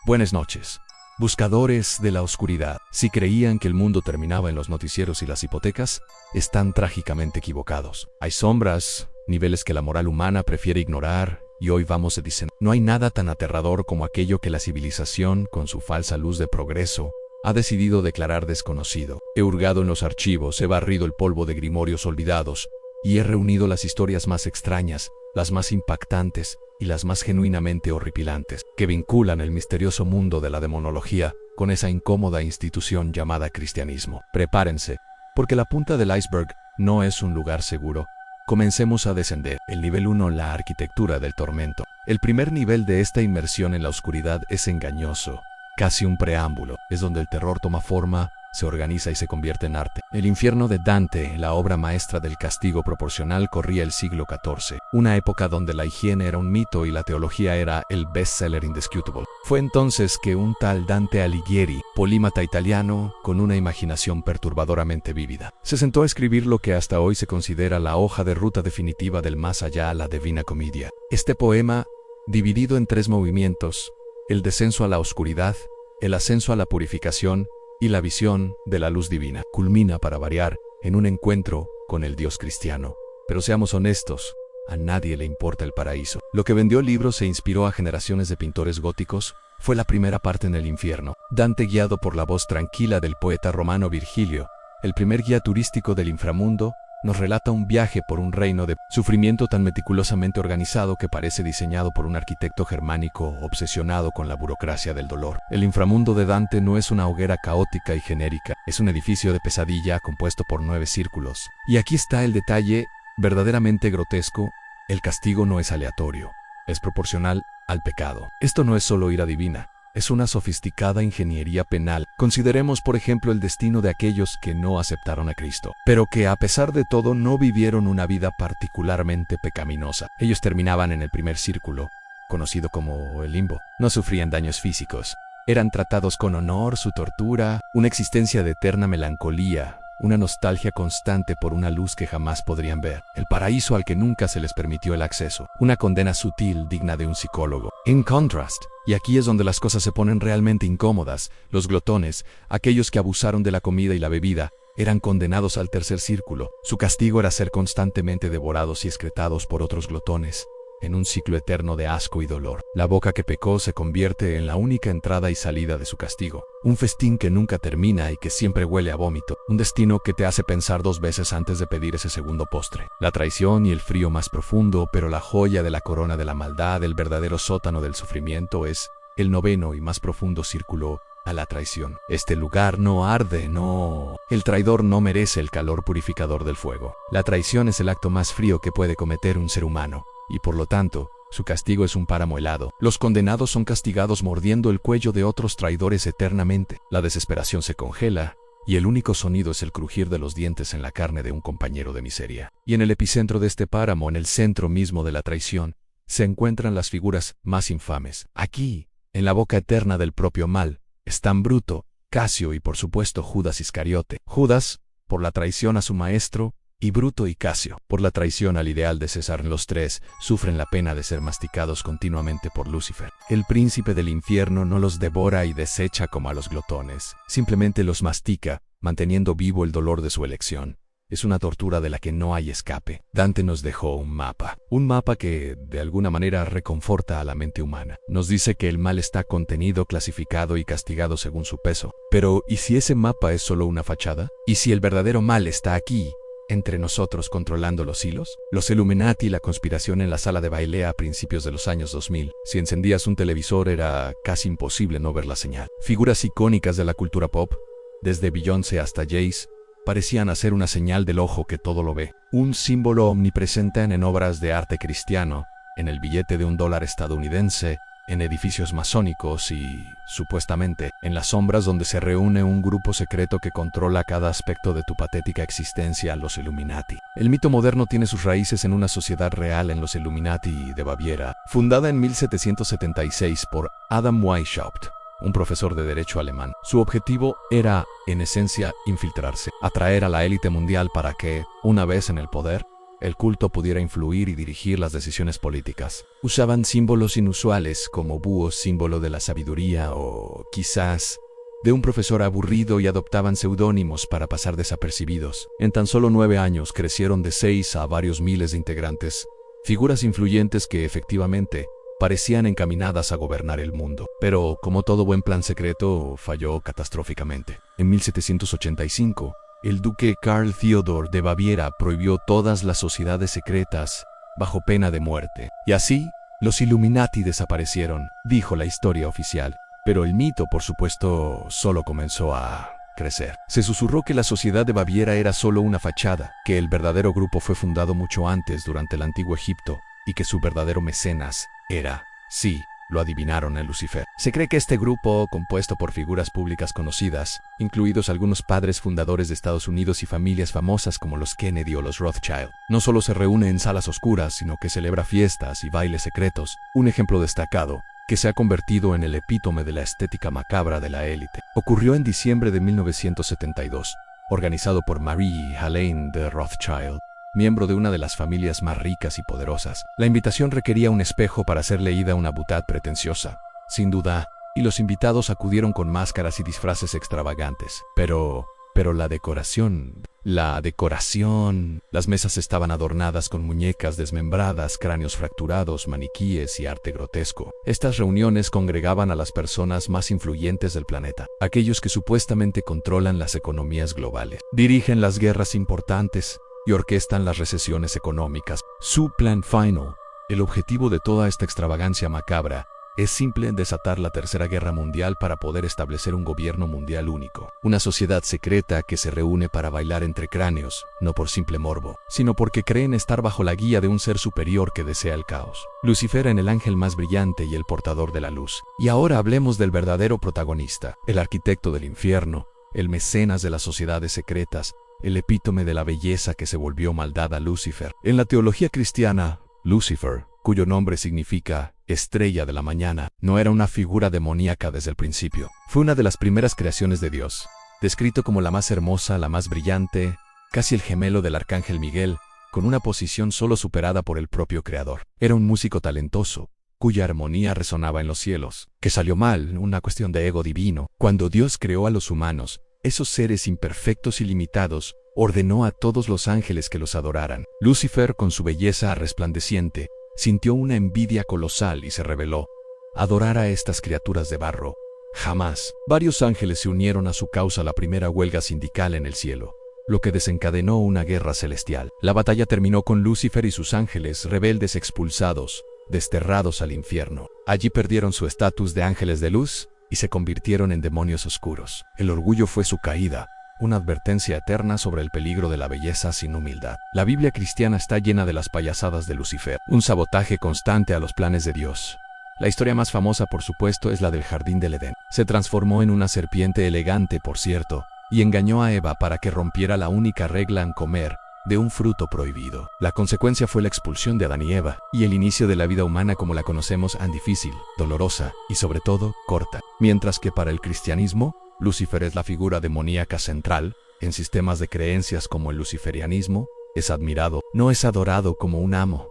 Buenas noches. Buscadores de la oscuridad. Si creían que el mundo terminaba en los noticieros y las hipotecas, están trágicamente equivocados. Hay sombras, niveles que la moral humana prefiere ignorar, y hoy vamos a decir, no hay nada tan aterrador como aquello que la civilización, con su falsa luz de progreso, ha decidido declarar desconocido. He hurgado en los archivos, he barrido el polvo de grimorios olvidados, y he reunido las historias más extrañas, las más impactantes y las más genuinamente horripilantes, que vinculan el misterioso mundo de la demonología con esa incómoda institución llamada cristianismo. Prepárense, porque la punta del iceberg no es un lugar seguro. Comencemos a descender. El nivel 1, la arquitectura del tormento. El primer nivel de esta inmersión en la oscuridad es engañoso, casi un preámbulo. Es donde el terror toma forma, se organiza y se convierte en arte. El infierno de Dante, la obra maestra del castigo proporcional, corría el siglo XIV, una época donde la higiene era un mito y la teología era el bestseller indisputable. Fue entonces que un tal Dante Alighieri, polímata italiano, con una imaginación perturbadoramente vívida, se sentó a escribir lo que hasta hoy se considera la hoja de ruta definitiva del más allá, la Divina Comedia. Este poema, dividido en 3 movimientos, el descenso a la oscuridad, el ascenso a la purificación y la visión de la luz divina, culmina, para variar, en un encuentro con el Dios cristiano. Pero seamos honestos, a nadie le importa el paraíso. Lo que vendió libros e inspiró a generaciones de pintores góticos fue la primera parte en el infierno. Dante, guiado por la voz tranquila del poeta romano Virgilio, el primer guía turístico del inframundo, nos relata un viaje por un reino de sufrimiento tan meticulosamente organizado que parece diseñado por un arquitecto germánico obsesionado con la burocracia del dolor. El inframundo de Dante no es una hoguera caótica y genérica, es un edificio de pesadilla compuesto por 9 círculos. Y aquí está el detalle verdaderamente grotesco: el castigo no es aleatorio, es proporcional al pecado. Esto no es solo ira divina, es una sofisticada ingeniería penal. Consideremos, por ejemplo, el destino de aquellos que no aceptaron a Cristo, pero que a pesar de todo no vivieron una vida particularmente pecaminosa. Ellos terminaban en el primer círculo, conocido como el limbo. No sufrían daños físicos, eran tratados con honor, su tortura, una existencia de eterna melancolía, una nostalgia constante por una luz que jamás podrían ver, el paraíso al que nunca se les permitió el acceso, una condena sutil digna de un psicólogo. En contrast, y aquí es donde las cosas se ponen realmente incómodas, los glotones, aquellos que abusaron de la comida y la bebida, eran condenados al tercer círculo. Su castigo era ser constantemente devorados y excretados por otros glotones, en un ciclo eterno de asco y dolor. La boca que pecó se convierte en la única entrada y salida de su castigo. Un festín que nunca termina y que siempre huele a vómito. Un destino que te hace pensar 2 veces antes de pedir ese segundo postre. La traición y el frío más profundo, pero la joya de la corona de la maldad, el verdadero sótano del sufrimiento, es el 9º y más profundo círculo, a la traición. Este lugar no arde, no. El traidor no merece el calor purificador del fuego. La traición es el acto más frío que puede cometer un ser humano, y por lo tanto, su castigo es un páramo helado. Los condenados son castigados mordiendo el cuello de otros traidores eternamente. La desesperación se congela, y el único sonido es el crujir de los dientes en la carne de un compañero de miseria. Y en el epicentro de este páramo, en el centro mismo de la traición, se encuentran las figuras más infames. Aquí, en la boca eterna del propio mal, están Bruto, Casio y por supuesto Judas Iscariote. Judas, por la traición a su maestro, y Bruto y Casio, por la traición al ideal de César. Los 3 sufren la pena de ser masticados continuamente por Lucifer. El príncipe del infierno no los devora y desecha como a los glotones, simplemente los mastica, manteniendo vivo el dolor de su elección. Es una tortura de la que no hay escape. Dante nos dejó un mapa que, de alguna manera, reconforta a la mente humana. Nos dice que el mal está contenido, clasificado y castigado según su peso. Pero, ¿y si ese mapa es solo una fachada? ¿Y si el verdadero mal está aquí, entre nosotros, controlando los hilos? Los Illuminati y la conspiración en la sala de baile a principios de los años 2000. Si encendías un televisor era casi imposible no ver la señal. Figuras icónicas de la cultura pop, desde Beyoncé hasta Jay-Z, parecían hacer una señal del ojo que todo lo ve. Un símbolo omnipresente en obras de arte cristiano, en el billete de $1 estadounidense, en edificios masónicos y, supuestamente, en las sombras donde se reúne un grupo secreto que controla cada aspecto de tu patética existencia, los Illuminati. El mito moderno tiene sus raíces en una sociedad real, en los Illuminati de Baviera, fundada en 1776 por Adam Weishaupt, un profesor de derecho alemán. Su objetivo era, en esencia, infiltrarse, atraer a la élite mundial para que, una vez en el poder, el culto pudiera influir y dirigir las decisiones políticas. Usaban símbolos inusuales como búhos, símbolo de la sabiduría o, quizás, de un profesor aburrido, y adoptaban seudónimos para pasar desapercibidos. En tan solo 9 años crecieron de 6 a varios miles de integrantes, figuras influyentes que efectivamente parecían encaminadas a gobernar el mundo. Pero, como todo buen plan secreto, falló catastróficamente. En 1785, el duque Karl Theodor de Baviera prohibió todas las sociedades secretas bajo pena de muerte. Y así, los Illuminati desaparecieron, dijo la historia oficial. Pero el mito, por supuesto, solo comenzó a crecer. Se susurró que la Sociedad de Baviera era solo una fachada, que el verdadero grupo fue fundado mucho antes, durante el Antiguo Egipto, y que su verdadero mecenas era, sí, lo adivinaron, en Lucifer. Se cree que este grupo, compuesto por figuras públicas conocidas, incluidos algunos padres fundadores de Estados Unidos y familias famosas como los Kennedy o los Rothschild, no solo se reúne en salas oscuras, sino que celebra fiestas y bailes secretos. Un ejemplo destacado, que se ha convertido en el epítome de la estética macabra de la élite, ocurrió en diciembre de 1972, organizado por Marie Helene de Rothschild, miembro de una de las familias más ricas y poderosas. La invitación requería un espejo para ser leída, una boutade pretenciosa, sin duda, y los invitados acudieron con máscaras y disfraces extravagantes. Pero la decoración... Las mesas estaban adornadas con muñecas desmembradas, cráneos fracturados, maniquíes y arte grotesco. Estas reuniones congregaban a las personas más influyentes del planeta, aquellos que supuestamente controlan las economías globales, dirigen las guerras importantes y orquestan las recesiones económicas. Su plan final, el objetivo de toda esta extravagancia macabra, es simple: desatar la Tercera Guerra Mundial para poder establecer un gobierno mundial único. Una sociedad secreta que se reúne para bailar entre cráneos, no por simple morbo, sino porque creen estar bajo la guía de un ser superior que desea el caos. Lucifer, en el ángel más brillante y el portador de la luz. Y ahora hablemos del verdadero protagonista, el arquitecto del infierno, el mecenas de las sociedades secretas, el epítome de la belleza que se volvió maldad a Lucifer. En la teología cristiana, Lucifer, cuyo nombre significa estrella de la mañana, no era una figura demoníaca desde el principio. Fue una de las primeras creaciones de Dios, descrito como la más hermosa, la más brillante, casi el gemelo del arcángel Miguel, con una posición solo superada por el propio Creador. Era un músico talentoso, cuya armonía resonaba en los cielos. Que salió mal, una cuestión de ego divino. Cuando Dios creó a los humanos, esos seres imperfectos y limitados, ordenó a todos los ángeles que los adoraran. Lucifer, con su belleza resplandeciente, sintió una envidia colosal y se rebeló. Adorar a estas criaturas de barro, jamás. Varios ángeles se unieron a su causa, la primera huelga sindical en el cielo, lo que desencadenó una guerra celestial. La batalla terminó con Lucifer y sus ángeles rebeldes expulsados, desterrados al infierno. Allí perdieron su estatus de ángeles de luz y se convirtieron en demonios oscuros. El orgullo fue su caída, una advertencia eterna sobre el peligro de la belleza sin humildad. La Biblia cristiana está llena de las payasadas de Lucifer, un sabotaje constante a los planes de Dios. La historia más famosa, por supuesto, es la del Jardín del Edén. Se transformó en una serpiente elegante, por cierto, y engañó a Eva para que rompiera la única regla en comer de un fruto prohibido. La consecuencia fue la expulsión de Adán y Eva, y el inicio de la vida humana como la conocemos, tan difícil, dolorosa y sobre todo, corta. Mientras que para el cristianismo, Lucifer es la figura demoníaca central. En sistemas de creencias como el luciferianismo, es admirado, no es adorado como un amo,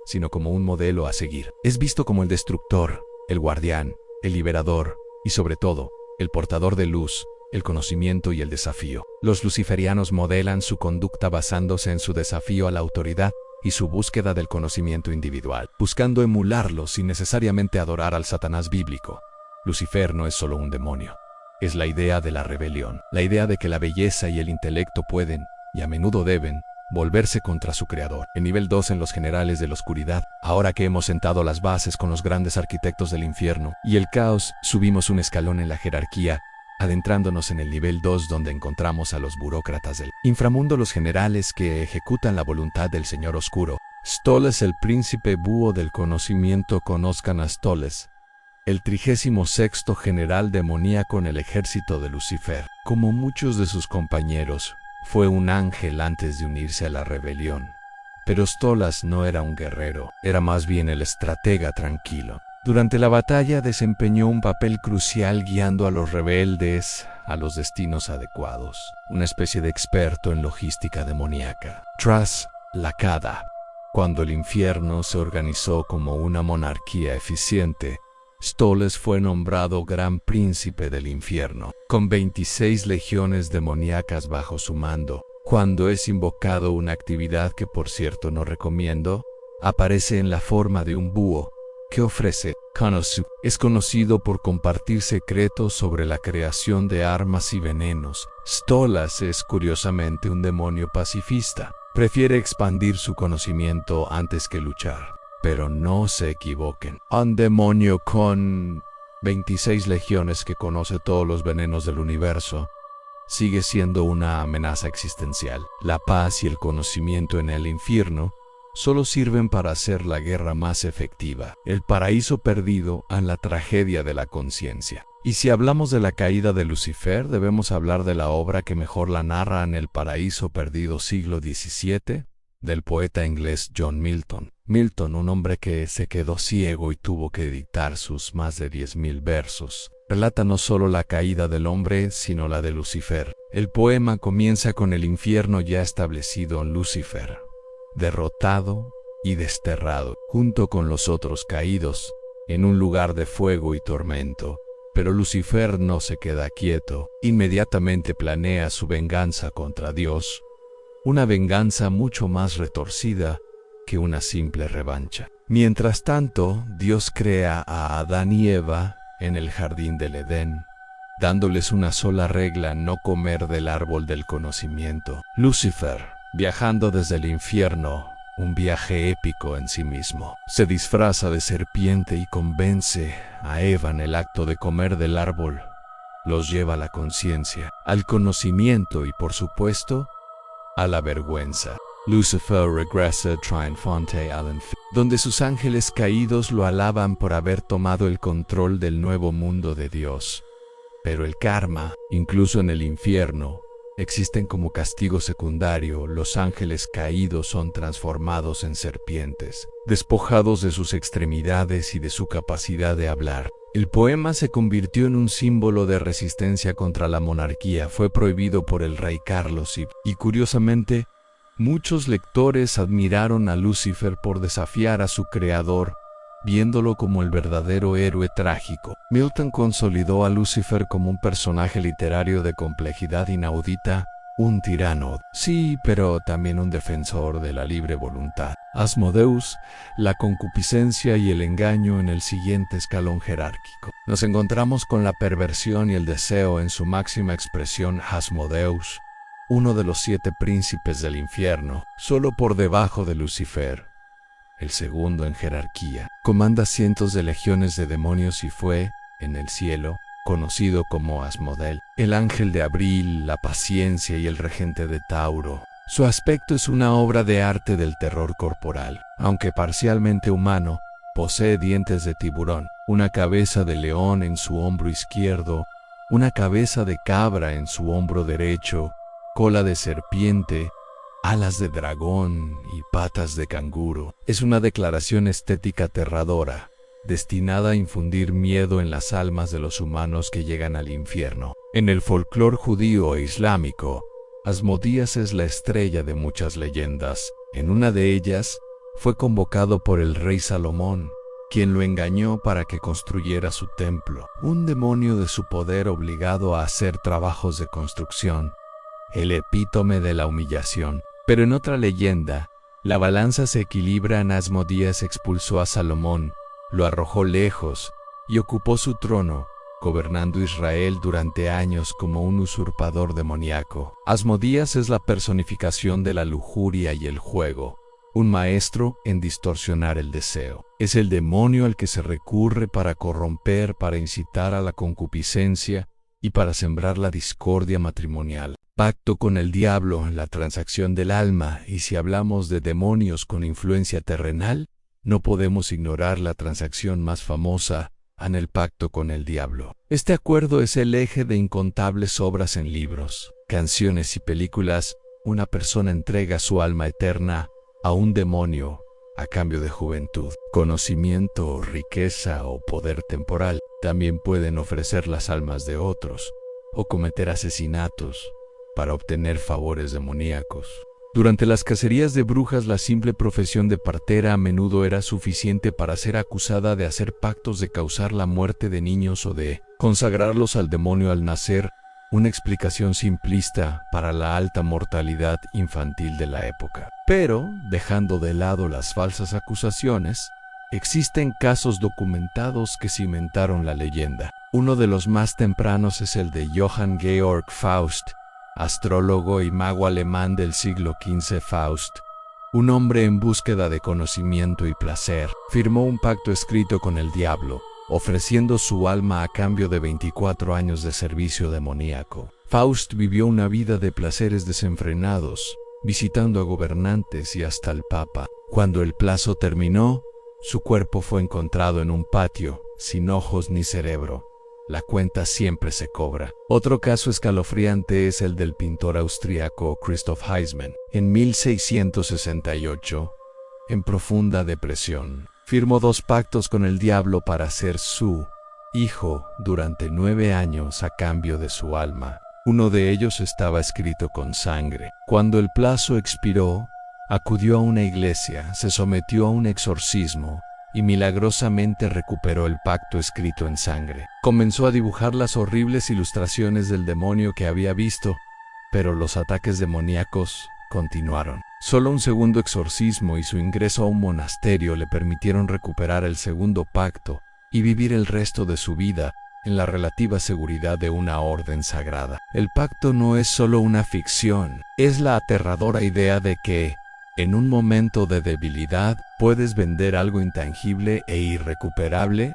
sino como un modelo a seguir. Es visto como el destructor, el guardián, el liberador y sobre todo, el portador de luz, el conocimiento y el desafío. Los luciferianos modelan su conducta basándose en su desafío a la autoridad y su búsqueda del conocimiento individual, buscando emularlo sin necesariamente adorar al Satanás bíblico. Lucifer no es solo un demonio. Es la idea de la rebelión, la idea de que la belleza y el intelecto pueden, y a menudo deben, volverse contra su creador. En nivel 2, en los generales de la oscuridad, ahora que hemos sentado las bases con los grandes arquitectos del infierno y el caos, subimos un escalón en la jerarquía, adentrándonos en el nivel 2, donde encontramos a los burócratas del inframundo, los generales que ejecutan la voluntad del Señor Oscuro. Stoles, el príncipe búho del conocimiento. Conozcan a Stoles, el 36º general demoníaco en el ejército de Lucifer. Como muchos de sus compañeros, fue un ángel antes de unirse a la rebelión. Pero Stolas no era un guerrero, era más bien el estratega tranquilo. Durante la batalla desempeñó un papel crucial guiando a los rebeldes a los destinos adecuados, una especie de experto en logística demoníaca. Tras Lacada. Cuando el infierno se organizó como una monarquía eficiente, Stoles fue nombrado Gran Príncipe del Infierno, con 26 legiones demoníacas bajo su mando. Cuando es invocado, una actividad que por cierto no recomiendo, aparece en la forma de un búho, que ofrece Konosu. Es conocido por compartir secretos sobre la creación de armas y venenos. Stolas es curiosamente un demonio pacifista. Prefiere expandir su conocimiento antes que luchar. Pero no se equivoquen. Un demonio con 26 legiones que conoce todos los venenos del universo sigue siendo una amenaza existencial. La paz y el conocimiento en el infierno solo sirven para hacer la guerra más efectiva. El paraíso perdido en la tragedia de la conciencia. Y si hablamos de la caída de Lucifer, debemos hablar de la obra que mejor la narra en El paraíso perdido siglo XVII, del poeta inglés John Milton. Milton, un hombre que se quedó ciego y tuvo que dictar sus más de 10.000 versos, relata no solo la caída del hombre, sino la de Lucifer. El poema comienza con el infierno ya establecido en Lucifer, derrotado y desterrado, junto con los otros caídos, en un lugar de fuego y tormento. Pero Lucifer no se queda quieto, inmediatamente planea su venganza contra Dios, una venganza mucho más retorcida que una simple revancha. Mientras tanto, Dios crea a Adán y Eva en el jardín del Edén, dándoles una sola regla: no comer del árbol del conocimiento. Lucifer, viajando desde el infierno, un viaje épico en sí mismo, se disfraza de serpiente y convence a Eva en el acto de comer del árbol. Los lleva a la conciencia, al conocimiento y, por supuesto, a la vergüenza. Lucifer regresa triunfante al infierno, donde sus ángeles caídos lo alaban por haber tomado el control del nuevo mundo de Dios. Pero el karma, incluso en el infierno, existen como castigo secundario. Los ángeles caídos son transformados en serpientes, despojados de sus extremidades y de su capacidad de hablar. El poema se convirtió en un símbolo de resistencia contra la monarquía. Fue prohibido por el rey Carlos y curiosamente, muchos lectores admiraron a Lucifer por desafiar a su creador, viéndolo como el verdadero héroe trágico. Milton consolidó a Lucifer como un personaje literario de complejidad inaudita, un tirano, sí, pero también un defensor de la libre voluntad. Asmodeus, la concupiscencia y el engaño en el siguiente escalón jerárquico. Nos encontramos con la perversión y el deseo en su máxima expresión. Asmodeus, uno de los 7 príncipes del infierno, solo por debajo de Lucifer, el segundo en jerarquía, comanda cientos de legiones de demonios y fue, en el cielo, conocido como Asmodel, el ángel de Abril, la paciencia y el regente de Tauro. Su aspecto es una obra de arte del terror corporal. Aunque parcialmente humano, posee dientes de tiburón, una cabeza de león en su hombro izquierdo, una cabeza de cabra en su hombro derecho, cola de serpiente, alas de dragón y patas de canguro. Es una declaración estética aterradora, destinada a infundir miedo en las almas de los humanos que llegan al infierno. En el folclore judío e islámico, Asmodías es la estrella de muchas leyendas. En una de ellas, fue convocado por el rey Salomón, quien lo engañó para que construyera su templo. Un demonio de su poder obligado a hacer trabajos de construcción, el epítome de la humillación. Pero en otra leyenda, la balanza se equilibra. Asmodías expulsó a Salomón, lo arrojó lejos y ocupó su trono, gobernando Israel durante años como un usurpador demoníaco. Asmodías es la personificación de la lujuria y el juego, un maestro en distorsionar el deseo. Es el demonio al que se recurre para corromper, para incitar a la concupiscencia y para sembrar la discordia matrimonial. Pacto con el diablo, la transacción del alma. Y si hablamos de demonios con influencia terrenal, no podemos ignorar la transacción más famosa, en el pacto con el diablo. Este acuerdo es el eje de incontables obras en libros, canciones y películas. Una persona entrega su alma eterna a un demonio a cambio de juventud, conocimiento, riqueza o poder temporal. También pueden ofrecer las almas de otros o cometer asesinatos para obtener favores demoníacos. Durante las cacerías de brujas, la simple profesión de partera a menudo era suficiente para ser acusada de hacer pactos de causar la muerte de niños o de consagrarlos al demonio al nacer, una explicación simplista para la alta mortalidad infantil de la época. Pero, dejando de lado las falsas acusaciones, existen casos documentados que cimentaron la leyenda. Uno de los más tempranos es el de Johann Georg Faust, astrólogo y mago alemán del siglo XV. Faust, un hombre en búsqueda de conocimiento y placer, firmó un pacto escrito con el diablo, ofreciendo su alma a cambio de 24 años de servicio demoníaco. Faust vivió una vida de placeres desenfrenados, visitando a gobernantes y hasta al Papa. Cuando el plazo terminó, su cuerpo fue encontrado en un patio, sin ojos ni cerebro. La cuenta siempre se cobra. Otro caso escalofriante es el del pintor austríaco Christoph Heisman. En 1668, en profunda depresión, firmó 2 pactos con el diablo para ser su hijo durante 9 años a cambio de su alma. Uno de ellos estaba escrito con sangre. Cuando el plazo expiró, acudió a una iglesia, se sometió a un exorcismo y milagrosamente recuperó el pacto escrito en sangre. Comenzó a dibujar las horribles ilustraciones del demonio que había visto, pero los ataques demoníacos continuaron. Solo un segundo exorcismo y su ingreso a un monasterio le permitieron recuperar el segundo pacto y vivir el resto de su vida en la relativa seguridad de una orden sagrada. El pacto no es solo una ficción, es la aterradora idea de que, en un momento de debilidad, puedes vender algo intangible e irrecuperable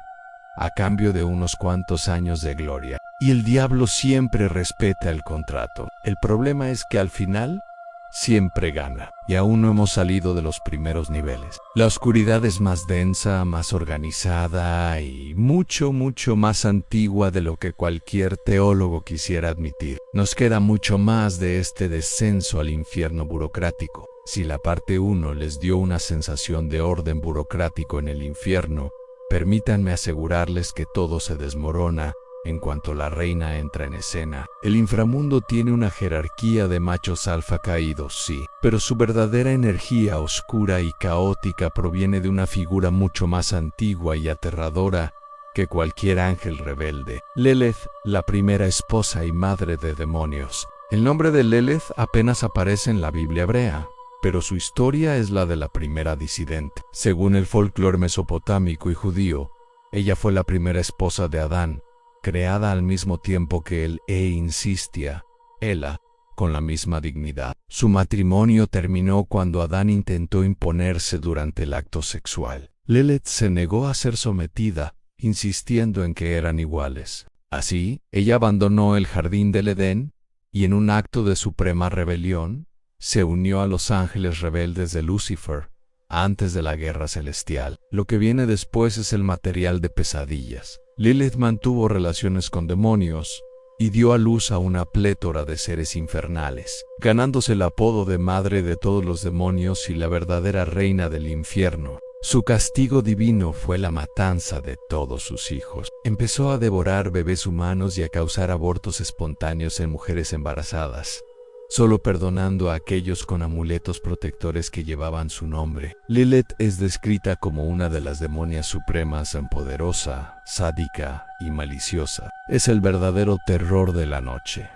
a cambio de unos cuantos años de gloria. Y el diablo siempre respeta el contrato. El problema es que al final siempre gana. Y aún no hemos salido de los primeros niveles. La oscuridad es más densa, más organizada y mucho más antigua de lo que cualquier teólogo quisiera admitir. Nos queda mucho más de este descenso al infierno burocrático. Si la parte 1 les dio una sensación de orden burocrático en el infierno, permítanme asegurarles que todo se desmorona en cuanto la reina entra en escena. El inframundo tiene una jerarquía de machos alfa caídos, sí, pero su verdadera energía oscura y caótica proviene de una figura mucho más antigua y aterradora que cualquier ángel rebelde. Lilith, la primera esposa y madre de demonios. El nombre de Lilith apenas aparece en la Biblia hebrea, pero su historia es la de la primera disidente. Según el folclore mesopotámico y judío, ella fue la primera esposa de Adán, creada al mismo tiempo que él insistía, Ela, con la misma dignidad. Su matrimonio terminó cuando Adán intentó imponerse durante el acto sexual. Lilith se negó a ser sometida, insistiendo en que eran iguales. Así, ella abandonó el jardín del Edén y en un acto de suprema rebelión, se unió a los ángeles rebeldes de Lucifer antes de la guerra celestial. Lo que viene después es el material de pesadillas. Lilith mantuvo relaciones con demonios y dio a luz a una plétora de seres infernales, ganándose el apodo de madre de todos los demonios y la verdadera reina del infierno. Su castigo divino fue la matanza de todos sus hijos. Empezó a devorar bebés humanos y a causar abortos espontáneos en mujeres embarazadas, solo perdonando a aquellos con amuletos protectores que llevaban su nombre. Lilith es descrita como una de las demonias supremas, poderosa, sádica y maliciosa. Es el verdadero terror de la noche,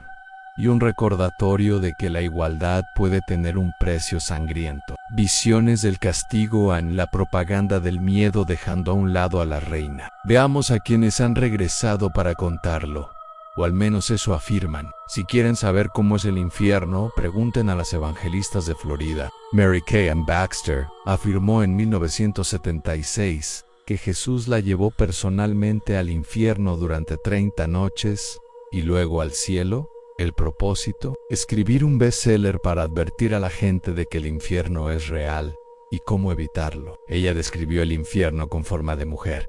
y un recordatorio de que la igualdad puede tener un precio sangriento. Visiones del castigo en la propaganda del miedo dejando a un lado a la reina. Veamos a quienes han regresado para contarlo. O al menos eso afirman. Si quieren saber cómo es el infierno, pregunten a las evangelistas de Florida. Mary Kay Ann Baxter afirmó en 1976 que Jesús la llevó personalmente al infierno durante 30 noches y luego al cielo. El propósito, escribir un bestseller para advertir a la gente de que el infierno es real y cómo evitarlo. Ella describió el infierno con forma de mujer,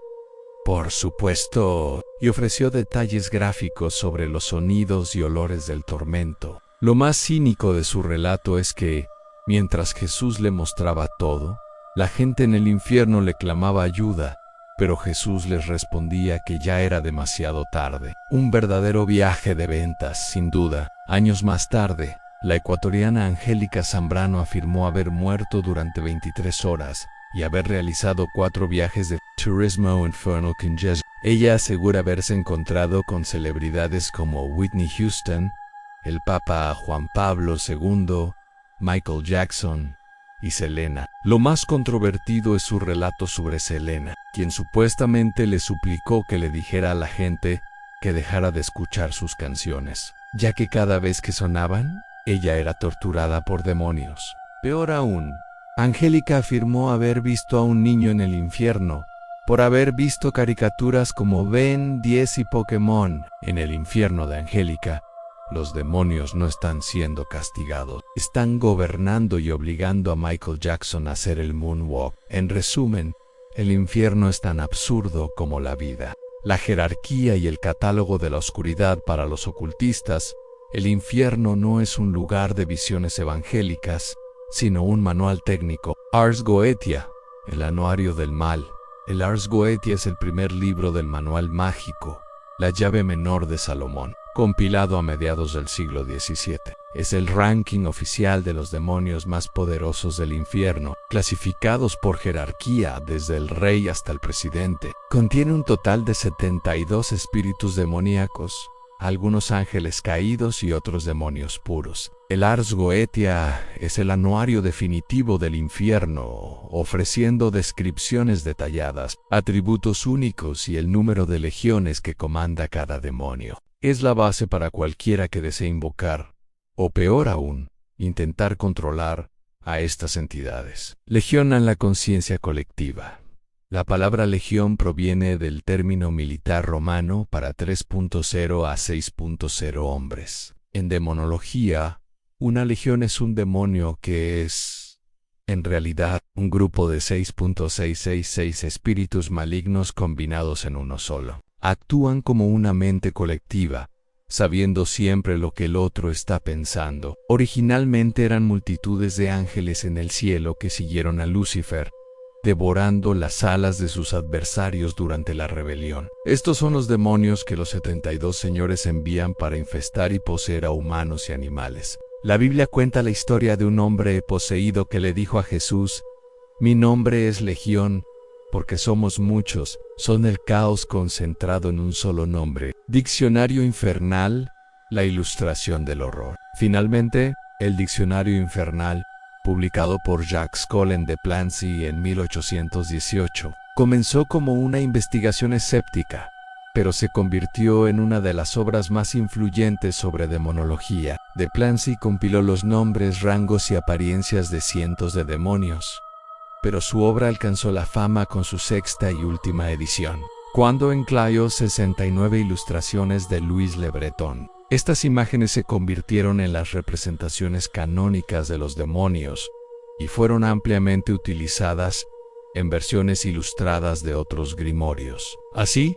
por supuesto, y ofreció detalles gráficos sobre los sonidos y olores del tormento. Lo más cínico de su relato es que, mientras Jesús le mostraba todo, la gente en el infierno le clamaba ayuda, pero Jesús les respondía que ya era demasiado tarde. Un verdadero viaje de ventas, sin duda. Años más tarde, La ecuatoriana Angélica Zambrano afirmó haber muerto durante 23 horas y haber realizado 4 viajes de Turismo Infernal con Jesús. Ella asegura haberse encontrado con celebridades como Whitney Houston, el Papa Juan Pablo II, Michael Jackson y Selena. Lo más controvertido es su relato sobre Selena, quien supuestamente le suplicó que le dijera a la gente que dejara de escuchar sus canciones, ya que cada vez que sonaban, ella era torturada por demonios. Peor aún, Angélica afirmó haber visto a un niño en el infierno por haber visto caricaturas como Ben 10 y Pokémon. En el infierno de Angélica, los demonios no están siendo castigados, están gobernando y obligando a Michael Jackson a hacer el moonwalk. En resumen, el infierno es tan absurdo como la vida. La jerarquía y el catálogo de la oscuridad para los ocultistas. El infierno no es un lugar de visiones evangélicas, sino un manual técnico. Ars Goetia, el anuario del mal. El Ars Goetia es el primer libro del manual mágico, la llave menor de Salomón, compilado a mediados del siglo XVII. Es el ranking oficial de los demonios más poderosos del infierno, clasificados por jerarquía desde el rey hasta el presidente. Contiene un total de 72 espíritus demoníacos, algunos ángeles caídos y otros demonios puros. El Ars Goetia es el anuario definitivo del infierno, ofreciendo descripciones detalladas, atributos únicos y el número de legiones que comanda cada demonio. Es la base para cualquiera que desee invocar, o peor aún, intentar controlar a estas entidades. Legionan la conciencia colectiva. La palabra legión proviene del término militar romano para 3.0 a 6.0 hombres. En demonología, una legión es un demonio que es, en realidad, un grupo de 6.666 espíritus malignos combinados en uno solo. Actúan como una mente colectiva, sabiendo siempre lo que el otro está pensando. Originalmente eran multitudes de ángeles en el cielo que siguieron a Lucifer, devorando las alas de sus adversarios durante la rebelión. Estos son los demonios que los 72 señores envían para infestar y poseer a humanos y animales. La Biblia cuenta la historia de un hombre poseído que le dijo a Jesús: «Mi nombre es Legión, porque somos muchos». Son el caos concentrado en un solo nombre. Diccionario infernal, la ilustración del horror. Finalmente, el Diccionario infernal, publicado por Jacques Collin de Plancy en 1818, comenzó como una investigación escéptica, pero se convirtió en una de las obras más influyentes sobre demonología. De Plancy compiló los nombres, rangos y apariencias de cientos de demonios, pero su obra alcanzó la fama con su sexta y última edición, cuando incluyó 69 ilustraciones de Louis Le Breton. Estas imágenes se convirtieron en las representaciones canónicas de los demonios y fueron ampliamente utilizadas en versiones ilustradas de otros grimorios. Así,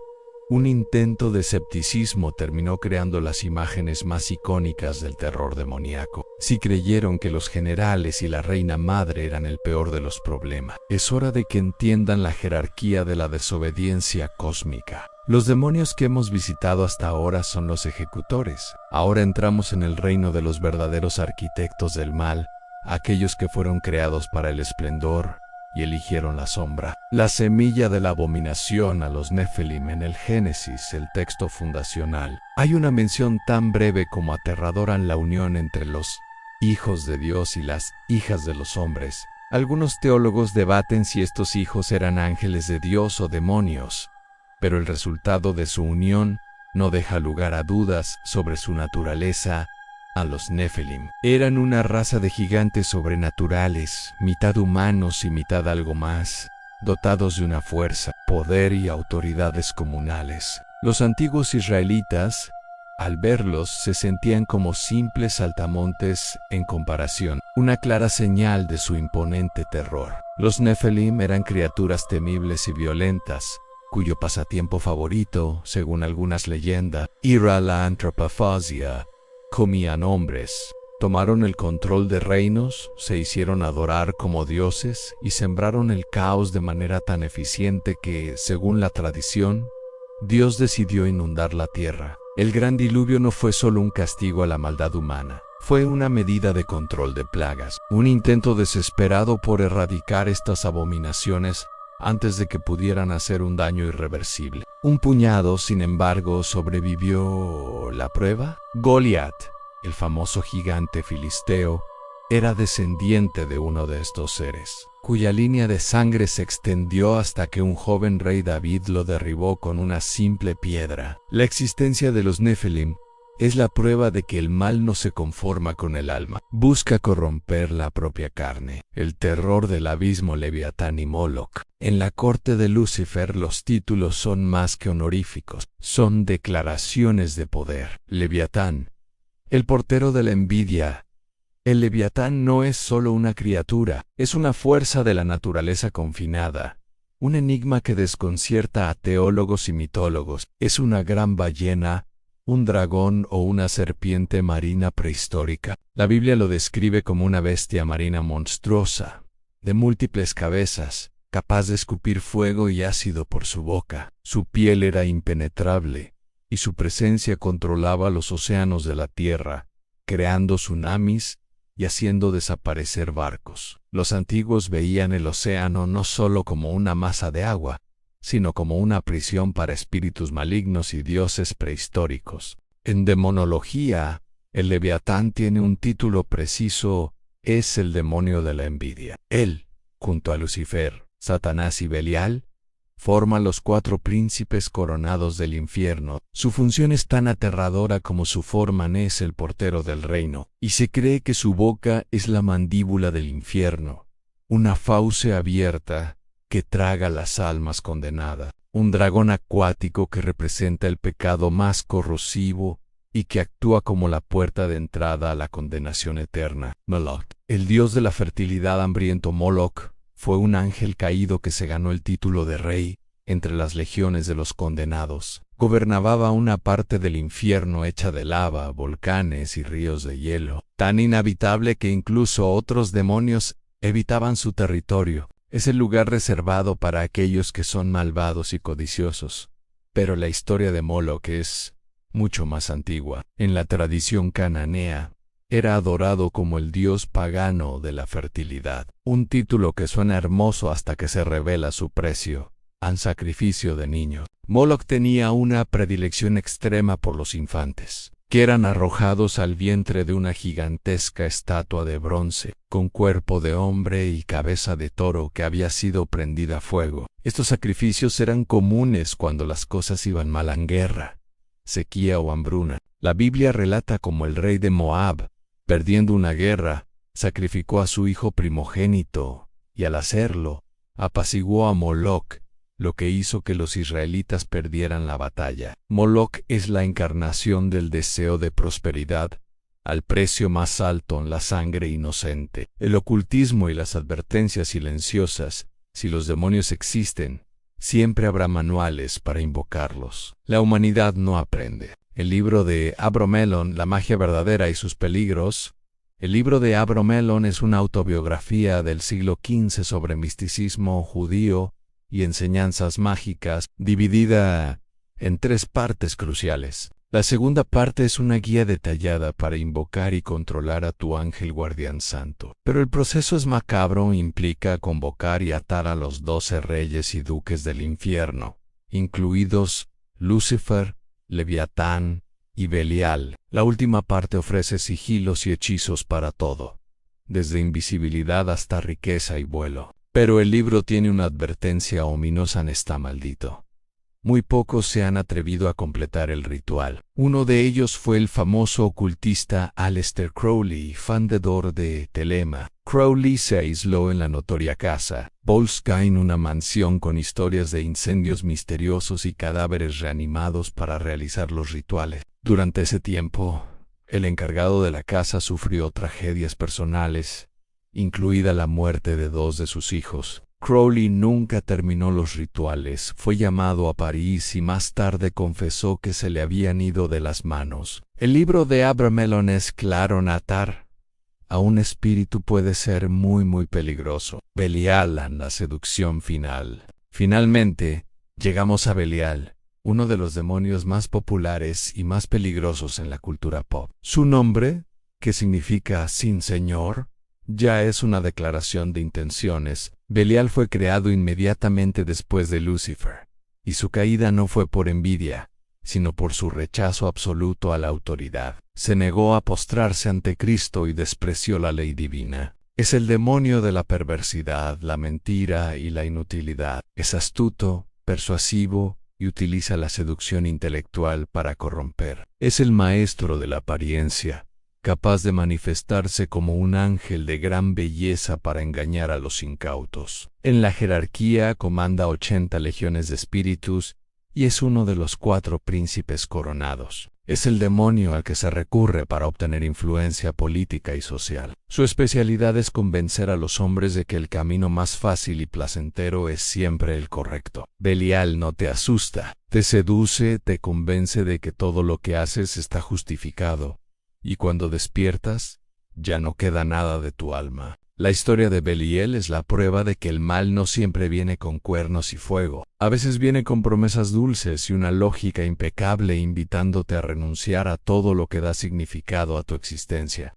un intento de escepticismo terminó creando las imágenes más icónicas del terror demoníaco. Si creyeron que los generales y la reina madre eran el peor de los problemas, es hora de que entiendan la jerarquía de la desobediencia cósmica. Los demonios que hemos visitado hasta ahora son los ejecutores. Ahora entramos en el reino de los verdaderos arquitectos del mal, aquellos que fueron creados para el esplendor y eligieron la sombra. La semilla de la abominación a los Nefilim en el Génesis, el texto fundacional. Hay una mención tan breve como aterradora en la unión entre los hijos de Dios y las hijas de los hombres. Algunos teólogos debaten si estos hijos eran ángeles de Dios o demonios, pero el resultado de su unión no deja lugar a dudas sobre su naturaleza. A los Nefilim eran una raza de gigantes sobrenaturales, mitad humanos y mitad algo más, dotados de una fuerza, poder y autoridades comunales. Los antiguos israelitas, al verlos, se sentían como simples saltamontes en comparación, una clara señal de su imponente terror. Los Nefilim eran criaturas temibles y violentas, cuyo pasatiempo favorito, según algunas leyendas, era la antropofagia. Comían hombres, tomaron el control de reinos, se hicieron adorar como dioses y sembraron el caos de manera tan eficiente que, según la tradición, Dios decidió inundar la tierra. El gran diluvio no fue solo un castigo a la maldad humana, Fue una medida de control de plagas, un intento desesperado por erradicar estas abominaciones antes de que pudieran hacer un daño irreversible. Un puñado, sin embargo, sobrevivió la prueba. Goliat, el famoso gigante filisteo, era descendiente de uno de estos seres, cuya línea de sangre se extendió hasta que un joven rey David lo derribó con una simple piedra. La existencia de los Nefilim es la prueba de que el mal no se conforma con el alma, busca corromper la propia carne. El terror del abismo Leviatán y Moloch. En la corte de Lucifer los títulos son más que honoríficos, son declaraciones de poder. Leviatán, el portero de la envidia. El Leviatán no es solo una criatura, es una fuerza de la naturaleza confinada, un enigma que desconcierta a teólogos y mitólogos. Es una gran ballena, un dragón o una serpiente marina prehistórica. La Biblia lo describe como una bestia marina monstruosa, de múltiples cabezas, capaz de escupir fuego y ácido por su boca. Su piel era impenetrable, y su presencia controlaba los océanos de la tierra, creando tsunamis y haciendo desaparecer barcos. Los antiguos veían el océano no solo como una masa de agua, sino como una prisión para espíritus malignos y dioses prehistóricos. En demonología, el Leviatán tiene un título preciso: es el demonio de la envidia. Él, junto a Lucifer, Satanás y Belial, forma los 4 príncipes coronados del infierno. Su función es tan aterradora como su forma. Es el portero del reino, y se cree que su boca es la mandíbula del infierno, una fauce abierta que traga las almas condenadas. Un dragón acuático que representa el pecado más corrosivo y que actúa como la puerta de entrada a la condenación eterna. Moloch, el dios de la fertilidad hambriento. Moloch fue un ángel caído que se ganó el título de rey entre las legiones de los condenados. Gobernaba una parte del infierno hecha de lava, volcanes y ríos de hielo, tan inhabitable que incluso otros demonios evitaban su territorio. Es el lugar reservado para aquellos que son malvados y codiciosos. Pero la historia de Moloch es mucho más antigua. En la tradición cananea, era adorado como el dios pagano de la fertilidad, un título que suena hermoso hasta que se revela su precio, al sacrificio de niños. Moloch tenía una predilección extrema por los infantes, que eran arrojados al vientre de una gigantesca estatua de bronce, con cuerpo de hombre y cabeza de toro que había sido prendida a fuego. Estos sacrificios eran comunes cuando las cosas iban mal en guerra, sequía o hambruna. La Biblia relata cómo el rey de Moab, perdiendo una guerra, sacrificó a su hijo primogénito, y al hacerlo, apaciguó a Moloch, lo que hizo que los israelitas perdieran la batalla. Moloch es la encarnación del deseo de prosperidad, al precio más alto en la sangre inocente. El ocultismo y las advertencias silenciosas: si los demonios existen, siempre habrá manuales para invocarlos. La humanidad no aprende. El libro de Abramelin, La magia verdadera y sus peligros. El libro de Abramelin es una autobiografía del siglo XV sobre misticismo judío y enseñanzas mágicas, dividida en 3 partes cruciales. La segunda parte es una guía detallada para invocar y controlar a tu ángel guardián santo. Pero el proceso es macabro, implica convocar y atar a los 12 reyes y duques del infierno, incluidos Lucifer, Leviatán y Belial. La última parte ofrece sigilos y hechizos para todo, desde invisibilidad hasta riqueza y vuelo. Pero el libro tiene una advertencia ominosa: está maldito. Muy pocos se han atrevido a completar el ritual. Uno de ellos fue el famoso ocultista Aleister Crowley, fundador de Telema. Crowley se aisló en la notoria casa Boleskine, una mansión con historias de incendios misteriosos y cadáveres reanimados para realizar los rituales. Durante ese tiempo, el encargado de la casa sufrió tragedias personales, incluida la muerte de 2 de sus hijos. Crowley nunca terminó los rituales, fue llamado a París y más tarde confesó que se le habían ido de las manos. El libro de Abramelin es claro: atar a un espíritu puede ser muy peligroso. Belial, la seducción final. Finalmente, llegamos a Belial, uno de los demonios más populares y más peligrosos en la cultura pop. Su nombre ¿Qué significa sin Señor? Ya es una declaración de intenciones. Belial fue creado inmediatamente después de Lucifer, y su caída no fue por envidia, sino por su rechazo absoluto a la autoridad. Se negó a postrarse ante Cristo y despreció la ley divina. Es el demonio de la perversidad, la mentira y la inutilidad. Es astuto, persuasivo y utiliza la seducción intelectual para corromper. Es el maestro de la apariencia, capaz de manifestarse como un ángel de gran belleza para engañar a los incautos. En la jerarquía comanda 80 legiones de espíritus y es uno de los 4 príncipes coronados. Es el demonio al que se recurre para obtener influencia política y social. Su especialidad es convencer a los hombres de que el camino más fácil y placentero es siempre el correcto. Belial no te asusta, te seduce, te convence de que todo lo que haces está justificado, y cuando despiertas, ya no queda nada de tu alma. La historia de Belial es la prueba de que el mal no siempre viene con cuernos y fuego. A veces viene con promesas dulces y una lógica impecable invitándote a renunciar a todo lo que da significado a tu existencia.